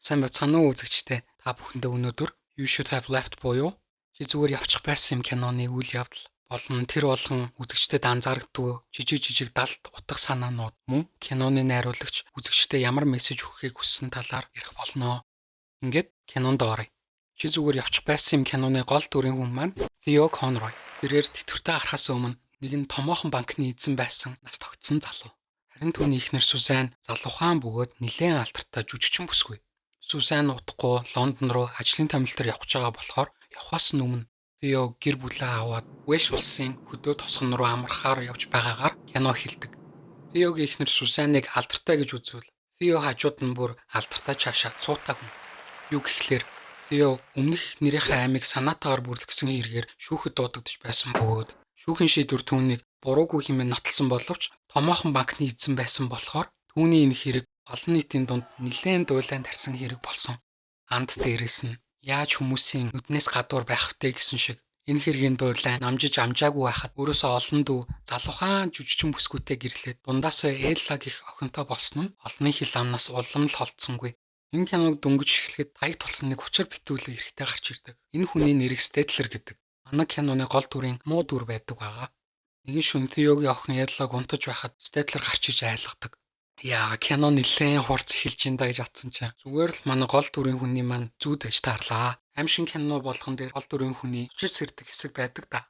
Сайн байцгаана уу үзэгчдээ. Та бүхэндээ өнөөдөр You Should Have Left буюу чи зүгээр явчих байсан юм киноны үйл явдал болон тэр болгон үзэгчдэд анзаардаг жижиг далд утга санаанууд мөн киноны найруулагч үзэгчдэд ямар мессеж өгөхийг хүссэн талаар ярих болно. Ингээд кинонд оръё. Чи зүгээр явчих байсан юм киноны гол дүрийн хүн маань Theo Conroy. Тэрээр тэтгэвртэй гарахаас өмнө нэгэн томоохон банкны эзэн байсан нас тогтсон залуу. Харин түүний эхнэр Сузан залуухан бөгөөд нэлээд алдартай жүжигчин бүсгүй. Сузан удахгүй Лондон руу ажлын томилтоор явж байгаа болохоор явхаас өмнө Theo гэр бүлээ аваад Welsh улсын хөдөө тосгон руу амрахаар явж байгаагаар кино хэлдэг. Theoгийн эхнэр Сузаныг алдартай гэж үзвэл Theo хажууд нь бүр алдартай чаашаа цуутай хүн. Юу гэхлээр Theo өмнөх эхнэрийнхээ аймыг санаатаагаар бүрлэгсэн хэрэгээр шүүхэд дуудагдж байсан бөгөөд шүүхийн шийдвэр түүнийг буруугүй хэмээн нотолсон боловч томоохон банкны эзэн байсан болохоор түүний энэ хэрэг олон нийтийн дунд нэлээд дуйлан тарьсан хэрэг болсон. Анд дээрээс нь яаж хүмүүсийн нүднээс гадуур байх втэ гэсэн шиг энэ хэргийн дуйлан намжиж амжаагүй байхад өөрөөсөө олон дүү залуухан жүжигчин бүсгүйтэй гэрлээд дундаасаа Элла гэх охинтой болсон нь олонний хил амнаас улам л холдсонгүй. Энэ киног дөнгөж эхлэхэд таяг тулсан нэг учир битүүлэг эрэхтэй гарч ирдэг. Энэ хүний нэрийг Стетлер гэдэг. Манай киноны гол дүрийн муу дүр байдаг байгаа. Нэгэн шөнө Theoгийн охин Эллаг унтаж байхад Стетлер гарч иж айлгадаг. Яа, кино нэлээд хурц эхэлж ин да гэж атсан чинь. Зүгээр л манай гол дүрийн хүний маань зүүд аж таарлаа. Аимшиг кино болгон дээр гол дүрийн хүний учир сэрдэг хэсэг байдаг да.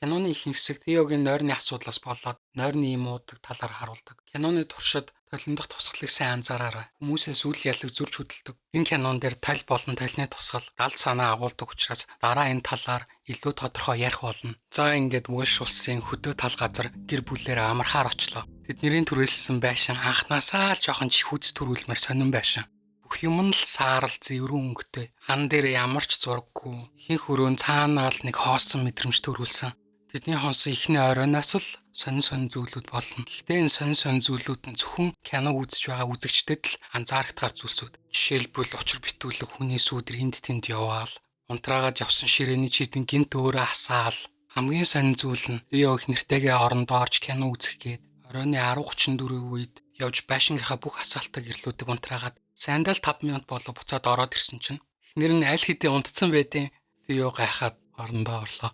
Киноны ихэнх хэсэг Theoгийн нойрны асуудлаас болоод нойрны юм уудаг талаар харуулдаг. Киноны туршид толиндох тусгалыг сайн анзаараарай. Хүмүүсээс үл ялэг зурж хөдөлдөг. Энэ кинон дээр тал болон талны тусгал далд санаа агуулдаг учраас дараа энэ талаар илүү тодорхой ярих болно. За ингээд Welsh улсын хөдөө тал газар гэр бүлээр амархаар очлоо. Тэдний төрөлсөн байшин анхнаасаа л жоохон чихүүц төрүүлмээр сонирн байшин. Бүх юм нь л саарл зэврэн өнгөтэй. Хан дээр ямар ч зураггүй. Ихэнх өрөөнд цаанаа л нэг хоосон мэдрэмж төрүүлсэн. Тэдний хонсон ихний оройноос л сонин зүйлүүд болно. Гэхдээ энэ сонин зүйлүүд нь зөвхөн киног үзэж байгаа үзэгчдэд л анзаарахтаар зүйлсүүд. Жишээлбэл учир битүүлэг хүний сүудэр энд тэнд яваал, унтраагаад явсан ширээний чидэн гинт өөрөө асаал. Хамгийн сонин зүйл нь Theo их нэртэйгээ орондоо орж кино үзэх гээд оройны 10:34 үед явж байшингийнхаа бүх асаалтыг гэрлүүдэг унтраагаад сайндаа л 5 минут болоо буцаад ороод ирсэн чинь эхнэр нь аль хэдийн унтцсан байдیں۔ Theo гайхаад орондоо орлоо.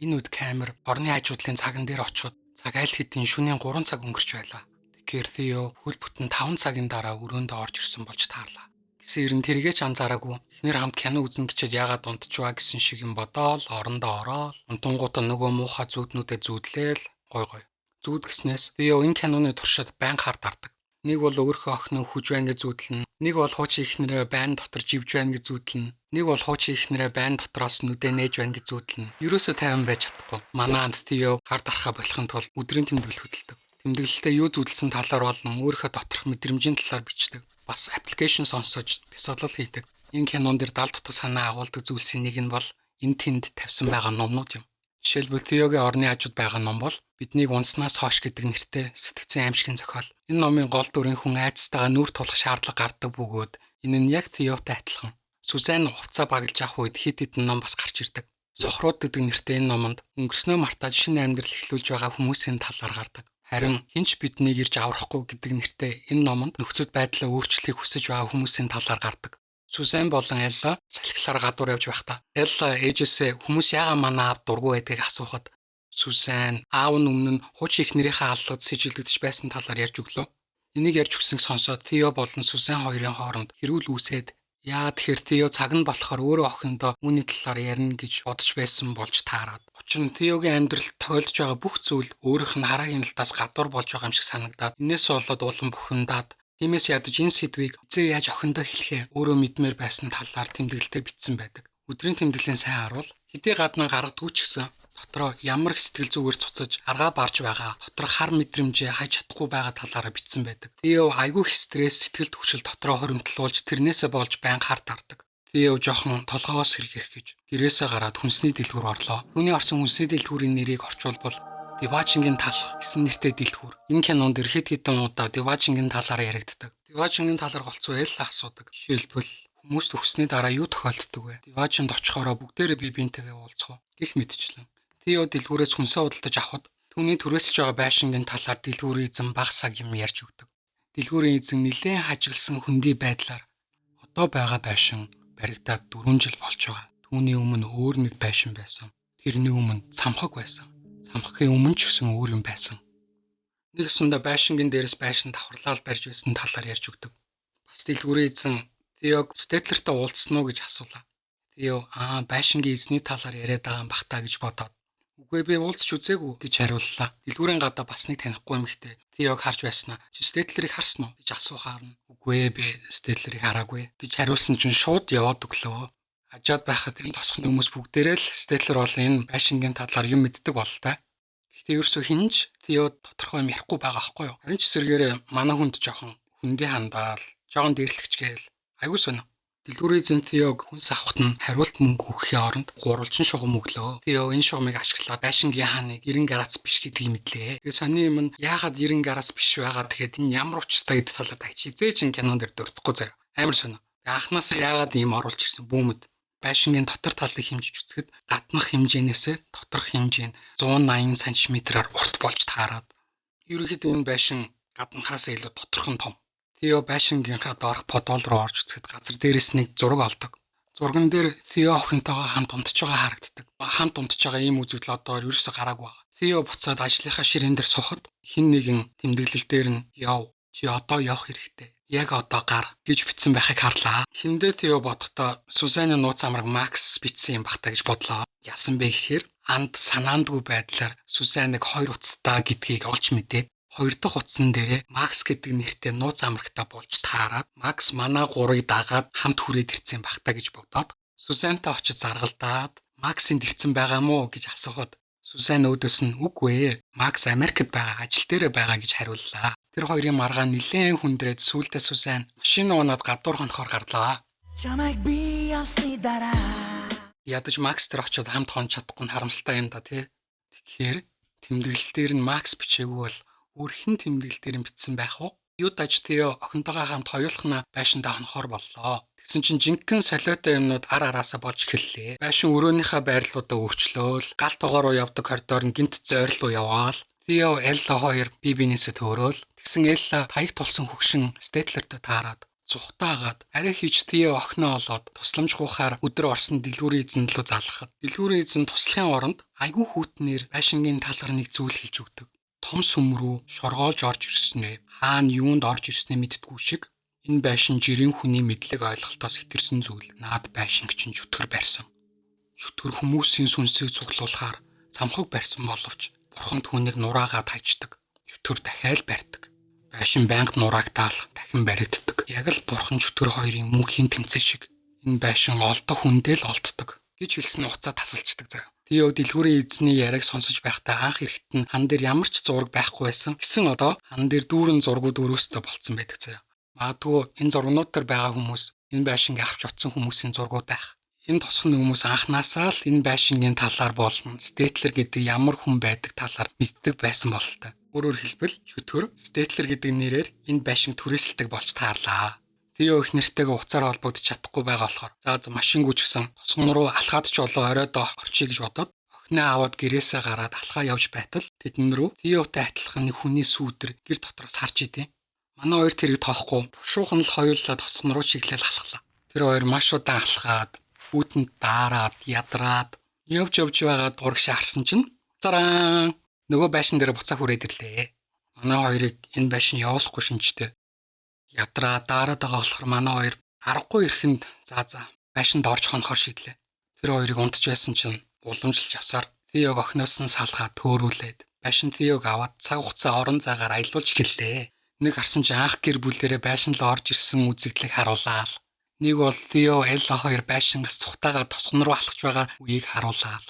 Энэ үед камер орны хажуудлын цаган дээр очиход цаг аль хэдийн шөнийн 3 цаг өнгөрч байлаа. Тэгэхээр Theo хөл бүтэн 5 цагийн дараа өрөөндөө орж ирсэн болж таарлаа. Гэсэн ер нь тэргээч анзаараагүй. Эхнэр хамт кино үзэн гिचээд яагаад унтчихваа гэсэн шиг юм бодоол орондоо ороод унтангуудаа нөгөө муухай зүуднүүдэд зүудлээл гой. Зүуд гэснээс Theo энэ киноны туршид байн хар дардаг. Нэг бол өөрийнхөө охин хүж байна гэж зүудлэн, нэг бол хуучин ихнэрээ байн дотор живж байна гэж зүудлэн, нэг бол хуучин ихнэрээ байн дотроос нүдэ нээж байна гэж зүудлэн. Ерөөсөө тайван байж чадахгүй. Манай анд Theo хар дарахаа болохын тулд өдрийн тэмдэглэл хөтэлдэг. Тэмдэглэлтэй юу зүудлсэн талаар болон өөрийнхөө доторх мэдрэмжийн талаар бичдэг. Бас аппликейшн сонсож бясалгал хийдэг. Энэ кинон дээр далд утга санаа агуулдаг зүйлсийн нэг нь бол энэ тэнд тавьсан байгаа номнууд юм. Жишээлбэл Theoгийн орны хажууд байгаа ном бол биднийг унснаас хойш гэдэг нэртэй сэтгцэн аимшигын зохиол. Энэ номын гол дүрийн хүн айцтайгаа нүүр тулах шаардлага гардаг бөгөөд энэ нь яг Theoтой адилхан. Сузан хувцас баглж авах үед хэд хэдэн ном бас гарч ирдэг. Сохрууд гэдэг нэртэй энэ номонд өнгөрснөө мартаад шинэ амьдрал эхлүүлж байгаа хүмүүсийн талаар гардаг. Харин хинч биднийг ирж аврахгүй гэдэг нэртэй энэ номонд нөхцөл байдлаа өөрчлөхийг хүсэж байгаа хүмүүсийн талаар гардаг. Сузан болон Элла салхилаар гадуур явж байхдаа Элла ээжээсээ хүмүүс яагаад манай аав дургүй байдгийг асуухад Сузан аав нь өмнө нь хуучин эхнэрийнхээ аллагад сэжилдэгдэж байсан талаар ярьж өглөө. Энийг ярьж өгснэг сонсоод Theo болон Сузан хоёрын хооронд хэрүүл үүсээд яа тэгэхээр Theo цаг нь болохоор өөрөө охиндоо үүний талаар ярина гэж бодож байсан болж таарад. Учир нь Theoгийн амьдралд тохиолдож байгаа бүх зүйл өөрийнх нь хараагийн талаас гадуур болж байгаа юм шиг санагдаад энээс болоод улам бухимдаад тиймээс ядаж энэ сэдвийг зээ яаж охиндоо хэлэхээ өөрөө мэдмээр байсан талаар тэмдэглэлтэй бичсэн байдаг. Өдрийн тэмдэглэлийн сайн харуул хэдий гадна гаргадгүй ч гэсэн дотроо ямар их сэтгэл зүгээр цуцаж аргаа барж байгаа доторх хар мэдрэмжээ хайж чадахгүй байгаа талаараа бичсэн байдаг. Theo айгүй их стресс сэтгэл түгшил дотроо хоримтлуулж тэрнээсээ болж байн хар тардаг. Theo жоохон толгоос сэргийх гэж гэрээсээ гараад хүнсний дэлгүүр орлоо. Түүний орсон хүнсний дэлгүүрийн нэрийг орчуулбал Devachin-гийн талх гэсэн нэртэй дэлгүүр. Энэ кинонд дэр хэд хэдэн удаа Devachin-гийн талаар яригддаг. Devachin-гийн талаар голцоо Элла асуудаг. Жишээлбэл хүмүүст өгсөний дараа юу тохиолддог вэ? Devachin-д очихороо бүгдээрээ бие биентэйгээ уулзах уу? Гэх мэтчлэн. Theo дэлгүүрээс хүнсээ худалдаж авахд түүний түрээсэлж байгаа байшингийн талаар дэлгүүрийн эзэн баг саг юм ярьж өгдөг. Дэлгүүрийн эзэн нэлээд хажигласан хүндий байдлаар Одоо байгаа байшин баригдаад 4 жил болж байгаа. Түүний өмнө өөр нэг байшин байсан. Тэрний өмнө цамхаг байсан. Цамхагийн өмнө ч гэсэн өөр юм байсан. Нэг өсөндө байшингийн дээрээс байшин давхарлал барьж байсан талаар ярьж өгдөг. Бас дэлгүүрийн эзэн Тиог Стетлертэй уулзсан уу гэж асуулаа. Тио байшингийн эзний талаар яриад байгаа юм бах та гэж бодоод үгүй би уулзч үзээгүй гэж хариуллаа. Дэлгүүрийн гадаа бас нэг танихгүй эмэгтэй Тиог харж байснаа. Чи Стетлерийг харсан уу гэж асуухаар нь үгүй би Стетлерийг хараагүй гэж хариулсан чинь шууд яваад өглөө. Ажаад байхад энэ тосхны хүмүүс бүгдээрээ л Стетлер бол энэ байшингийн талаар юм мэддэг болтой. Гэхдээ ерөөсөө хинж Тио тодорхой юм ярихгүй байгаа байхгүй юу? Харин ч эсэргээр манай хүнд жоохон хүндээ хандаал, жоохон дээрлэгч гээл айгуу сонио. Дэлгүүрийн эзэн Тиог хүнс авахт нь хариулт мөнгө өгөхийн оронд гурвалжин шугам өглөө. Тио энэ шугамыг ашиглаад байшингийн хааныг 90 гарац биш гэдгийг мэдлээ. Тэгээ сони юм нь яагаад 90 гарац биш байгаа тэгэхэд энэ ямар учиртай гэдэг талаар хичээзээ чин кинон дээр дурдахгүй заяа. Амар сонио. Тэгээ анхнаасаа яагаад ийм оруулж ирсэн бүүмэд байшингийн дотор талыг хэмжиж үзэхэд гаднах хэмжээнээс доторх хэмжээ нь 180 см-аар урт болж таарад. Ерөнхийдөө энэ байшин гаднахаас илүү доторх нь том. Тио байшингийнхаа доорх подвол руу орж үзэхэд газар дээрээс нэг зураг олдог. Зурган дээр Тио охинтойгоо хамт унтж байгаа харагддаг. Хамт унтж байгаа ийм үзэгдэл одоо ерөөсөй гараагүй байгаа. Тио буцаад ажлынхаа ширээн дээр сухад хин нэгэн тэмдэглэл дээр нь "Яв, чи одоо явах хэрэгтэй. Яг одоо гар" гэж бичсэн байхыг харлаа. Хиндээ Тио бодохдоо Сюзаны нууц амраг Макс бичсэн юм бахтаа гэж бодлоо. Яасан бэ гэхээр анд санаандгүй байдлаар Сюзаныг 2 уцтай гэдгийг олж мэдээд 2 дахь утсан дээрээ Макс гэдэг нэртэй нууц амрагтаа болж таарад Макс манай 3-ыг дагаад хамт хүрээд ирсэн бахтаа гэж бодоод Сюзантай очиж заргалдаад Максинд ирсэн байгаа мó гэж асуухад Сюзан өөдөөс нь "Үгүй ээ, Макс Америкт байгаа, ажил дээр байгаа" гэж хариуллаа. Тэр хоёрын маргаан нилээн хүндрээд сүүлдээ Сюзан машин унаад гадуур хонохоор гарлаа. Ядаж Макс тэр очиод хамт хонч чадахгүй нь харамсалтай юм да тий. Тэгэхээр тэмдэглэл дээр нь Макс бичээгүй бол өөр хэн тэмдэглэл дээр нь бичсэн байх вэ? Юудаж Тио охинтойгоо хамт хоёулахна байшиндаа хонохоор боллоо. Тэгсэн чинь жинхэнэ солиотой юмнууд ар араасаа болж эхэллээ. Байшин өрөөнийхөө байрлалуудаа өөрчлөөл, галт тоогоо руу явдаг коридор нь гинт зойр руу яваал. Тио Элла хоёр бие биенээсээ төөрөөл. Тэгсэн Элла таяг тулсан хөгшин Стетлертэй таарад зүхтаагаад арай хийж Тио охиноо олоод тусламж хуухаар өдөр орсон дэлгүүрийн эзэнд лөө залгахад дэлгүүрийн эзэн туслахын оронд айгүй хүүтнээр байшингийн талгаар нэг зүйл хэлж өгдөг. Том сүм рүү шоргоолж орж ирснээ хаана юунд орж ирснээ мэдтгүү шиг энэ байшин жирийн хүний мэдлэг ойлголтоос хэтэрсэн зүйл наад байшинг чинь чөтгөр барьсан. Чөтгөр хүмүүсийн сүнсийг цуглуулахаар цамхаг барьсан боловч бурхан түүнийг нураагаад хайчдаг. Чөтгөр дахиад барьдаг. Байшин байнга нураагтаал дахин баригддаг. Яг л бурхан чөтгөр хоёрын мөнхийн тэмцэл шиг энэ байшин олдох хүндээ л олддог гэж хэлсэн уцаа тасалчдаг заяа. Тио дэлгүүрийн эзний яриаг сонсож байхдаа анх эрэхт нь хан дээр ямар ч зураг байхгүй байсан. Гэсэн одоо хан дээр дүүрэн зургууд өрөөстэй болцсон байдаг заяа. Магадгүй энэ зургнууд дээр байгаа хүмүүс энэ байшинг авч утсан хүмүүсийн зургууд байх. Энэ тосхны хүмүүс анхнаасаа л энэ байшингийн талаар болон Стетлер гэдэг ямар хүн байдаг талаар мэддэг байсан бололтой. Өөрөөр хэлбэл чөтгөр Стетлер гэдэг нэрээр энэ байшин түрээсэлдэг болж таарлаа. Тио их нэртэйгээ уцаараа холбогдож чадахгүй байгаа болохоор за машингүй ч гэсэн тосгон руу алхаад ч болоо оройдоо орчие гэж бодоод охиноо аваад гэрээсээ гараад алхаа явж байтал тэдэн рүү Тиотой адилхан нэг хүний сүүдэр гэр дотроос харж идэв. Манай хоёр тэрийг тоохгүй шуухан л хоёулаа тосгон руу чиглэл алхлаа. Тэр хоёр маш удаан алхаад хүүтэнд даарад ядраад явж байгаа дурагшаа харсан чинь зараа нөгөө байшин дээр буцаа хүрээд ирлээ. Манай хоёрыг энэ байшин явуулахгүй шинжтэй. Ядраа даарад байгаа болохоор манай хоёр аргагүй ирэхэнд байшинд орж хонохоор шийдлээ. Тэр хоёрыг унтж байсан чинь уламжлалж ясаар Тиог охиноос нь салгаад төөрүүлээд байшин Тиог аваад цаг хугацаа орон зайгаар аялуулж эхэллээ. Нэг харсан чинь анх гэр бүлэрээ байшин л орж ирсэн үзэгдлийг харуулаад нэг бол Тио Элла хоёр байшингаас цухтаагаад тосгон руу алхаж байгаа үеийг харуулаад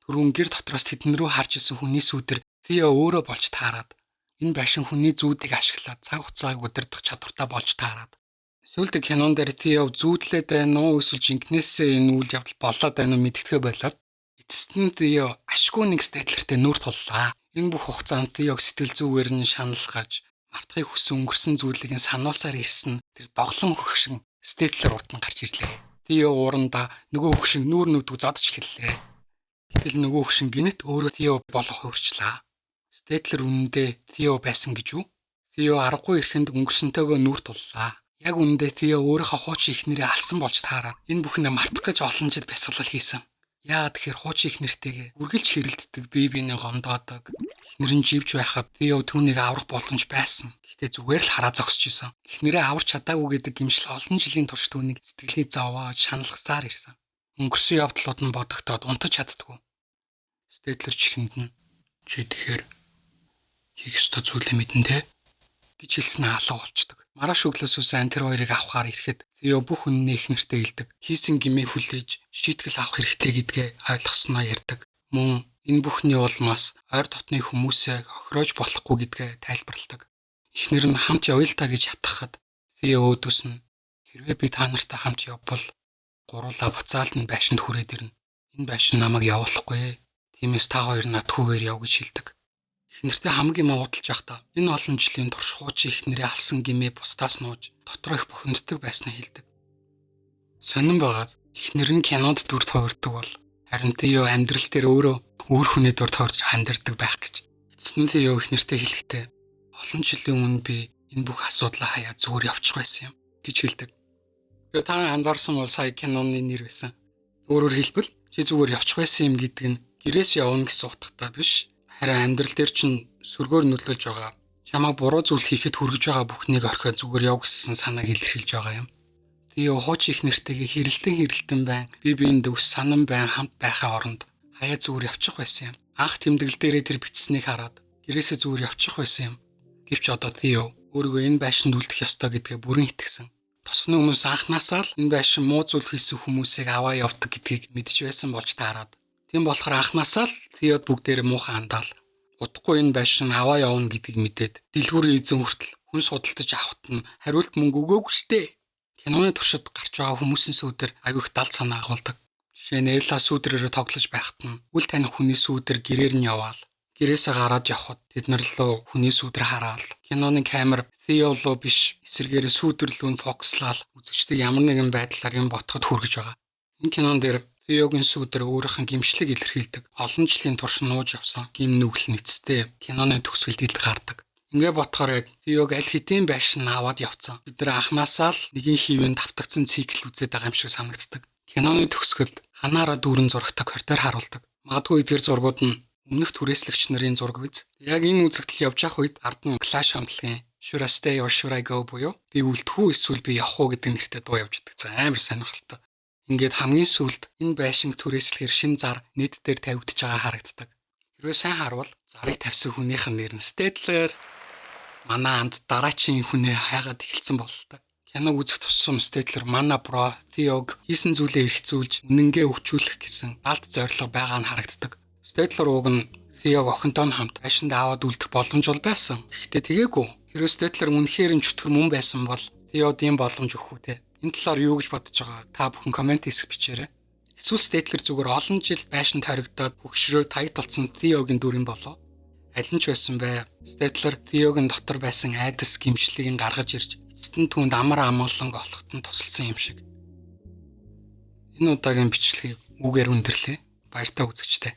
түрүүн гэр дотроос тэдэн рүү харж исэн хүний сүдэр Тио өөрөө болж таарад энэ байшин хүний зүүдийг ашиглаад цаг хугацааг удирдах чадвартай болж таарад. Сүүлдээ кинон дээр Тио зүүдлээд байна уу эсвэл жинкнээсээ энэ үйл явдал болоод байна уу мэддэхээ болоод эцэст нь Тио ашгүй нэг Стетлертэй нүүр туллаа. Энэ бүх хугацаанд Тиог сэтгэл зүгээр нь шаналгаж мартахыг хүссэн өнгөрсөн зүйлийг сануулсаар ирсэн тэр доглон хөгшин Стетлер утан гарч ирлээ. Тио уурандаа нөгөө хөгшин нүүр нүдг зодж эхэллээ. Гэтэл нөгөө хөгшин гинэт өөрөө Тио болох хөрчлээ. Стетлер үнэндээ Тио байсан гэж үү? Тио аргагүй ирэхэнд өнгөрсөнтэйгөө нүүр туллаа. Яг үүндээ Theo өөрийнхөө хуучин эхнэрээ алсан болж таараа энэ бүхнээ мартах гэж олон жил бясалгал хийсэн. Яагаад тэгэхээр хуучин эхнэртэйгээ үргэлж хэрэлддэг, бие биенээ гомдоодог. Эхнэр нь живж байхад Theo түүнийг аврах боломж байсан. Гэхдээ зүгээр л хараа зогсож исэн. Эхнэрээ аварч чадаагүй гэдэг гэмшил олон жилийн турш түүнийг сэтгэлээ зовоож шаналгасаар ирсэн. Өнгөрсөн явдлууд нь бодогдоод унтаж чаддгүй. Стетлер чихэнд нь чи тэгэхээр хийх ёстой зүйлээ мэдэн тэ гэж хэлсэн алга болчдөг. Маргааш өглөөс үсэн тэр хоёрыг авахаар ирэхэд Theo бүх үнэнээ эхнэртэй хэлдэг. Хийсэн гэмээ хүлээж шийтгэл авах хэрэгтэй гэдгээ ойлгосноо ярьдаг. Мөн энэ бүхний улмаас ойр дотны хүмүүсээ охироож болохгүй гэдгээ тайлбарладаг. Эхнэр нь хамт явъя л та гэж ятгахад Theo өөдөөс нь хэрвээ би та нартай хамт явбал гуруула буцаалд нь байшинд хүрээд ирнэ. Энэ байшин намайг явуулахгүй. Тиймээс та хоёр надхгүйгээр яв гэж хэлдэг. Эхнэртэй хамгийн муудалж байхдаа энэ олон жилийн турш хуучин эхнэрээ алсан гэмээ бусдаас нууж дотроо их бухимддаг байснаа хэлдэг. Сонирн байгааз эхнэр нь кинонд дүр товирдог бол харин Theo амьдрал дээр өөрөө өөр хүний дүр товирж амьдардаг байх гэж. Эцэст нь Theo эхнэртэй хэлэхдээ олон жилийн өмнө би энэ бүх асуудлаа хаяа зүгээр явчих байсан юм гэж хэлдэг. Та анзаарсан бол сая киноны нэр байсан. Өөрөөр хэлбэл чи зүгээр явчих байсан юм гэдэг нь гэрээс явна гэсэн утгатай биш. Харин амьдрал дээр чинь сүргээр нөлөөлж байгаа. Чамайг буруу зүйл хийхэд хүргэж байгаа бүхнийг орхиод зүгээр яв гэсэн санааг илэрхийлж байгаа юм. Theo хуучин эхнэртэйгээ хэрэлдэн байна. Би биэнд өс санан байн хамт байхаа оронд хаяа зүгээр явчих байсан юм. Анх тэмдэглэл дээрээ тэр бичсэнийг хараад гэрээсээ зүгээр явчих байсан юм. Гэвч одоо Theo өөрийгөө энэ байшинд үлдэх ёстой гэдгээ бүрэн итгэсэн. Тосгоны хүмүүс анхнаасаа л энэ байшин муу зүйл хийсэн хүмүүсийг аваа явдаг гэдгийг мэдж байсан болж таарад. Тийм болохоор анхнаасаа л Theod бүгдээрээ муухан андаал. Удахгүй энэ байшин аваа явна гэдгийг мэдээд дэлгүүрийн эзэн хүртэл хүн судалтаж авахт нь хариулт мөнгө өгөөгүй штэ. Киноны туршид гарч байгаа хүмүүсийн сүүдэр аяг их далд санаа агуулдаг. Жишээ нь Элла сүүдрээрээ тоглож байхад нь үл таних хүний сүүдэр гэрээр нь яваал. Гэрээсээ гараад явхад тэднэр рүү хүний сүүдэр хараал. Киноны камер Theo руу биш эсэргээрээ сүүдэр рүү фокуслал үзэгчдийг ямар нэгэн байдлаар юм ботход хүргэж байгаа. Энэ кинон дээр Theoгийн сүүдэр өөрийнх нь гимшлиг илэрхийлдэг. Олон жилийн турш нууж явсан гим нүгэл нэцтэй киноны төгсгөлд ил гардаг. Ингээ ботхоор яг Theog аль хэдийн байшин аваад явцсан. Бид нар анхнаасаа л нэгэн хивэнд давтагдсан цикл үзээд байгаа юм шиг санагддаг. Киноны төгсгөлд ханаараа дүүрэн зурагтаа кортер харуулдаг. Магадгүй эдгээр зургууд нь өмнөх түрээслэгч нарын зураг биз. Яг энэ үзэгдэл явж явах үед ард нь Clash хамтлагийн Should I Stay or Should I Go буюу би үлдэх үү эсвэл би явах уу гэдэг нэртэй дуу явж идэгцэн амар сонирхолтой. Ингээд хамгийн сүүлд энэ байшинг түрээслэхээр шин зар нийт дээр тавигдж байгаа харагддаг. Хэрвээ сайн харуул зарыг тавьсан хүнийх нь нэр нь Stedler. Манай анд дараачийн хүнээ хайгаад эхэлсэн бололтой. Киног үзэх тусам Stedler манай бро Theog хийсэн зүйлээ эргцүүлж үнэнгээ өгчүүлэх гэсэн алд зорилго байгаа нь харагддаг. Stedler уг нь Theog охинтой нь хамт байшинд аваад үлдэх боломж бол байсан. Гэхдээ тэгээгүй. Хэрвээ Stedler үнэхээр нь чөтгөр мөн байсан бол Theod ийм боломж өгөх үү те. Энэ талаар юу гэж бодож байгаа та бүхэн комент хэсэг бичээрэй. Эсвэл Stedler зүгээр олон жил байшинд хоригдоод хөгшрөөр тагт болсон Theoгийн дүрэн болов. Аль нь ч байсан бай. Stedler Theoгийн дотор байсан айдас гимшлийг гаргаж ирж эцэст нь түүнд амар амгаланг олоход нь тусалсан юм шиг. Энэ удаагийн бичлэгийг үгээр өндөрлөө. Баяртай үзэгчтэй.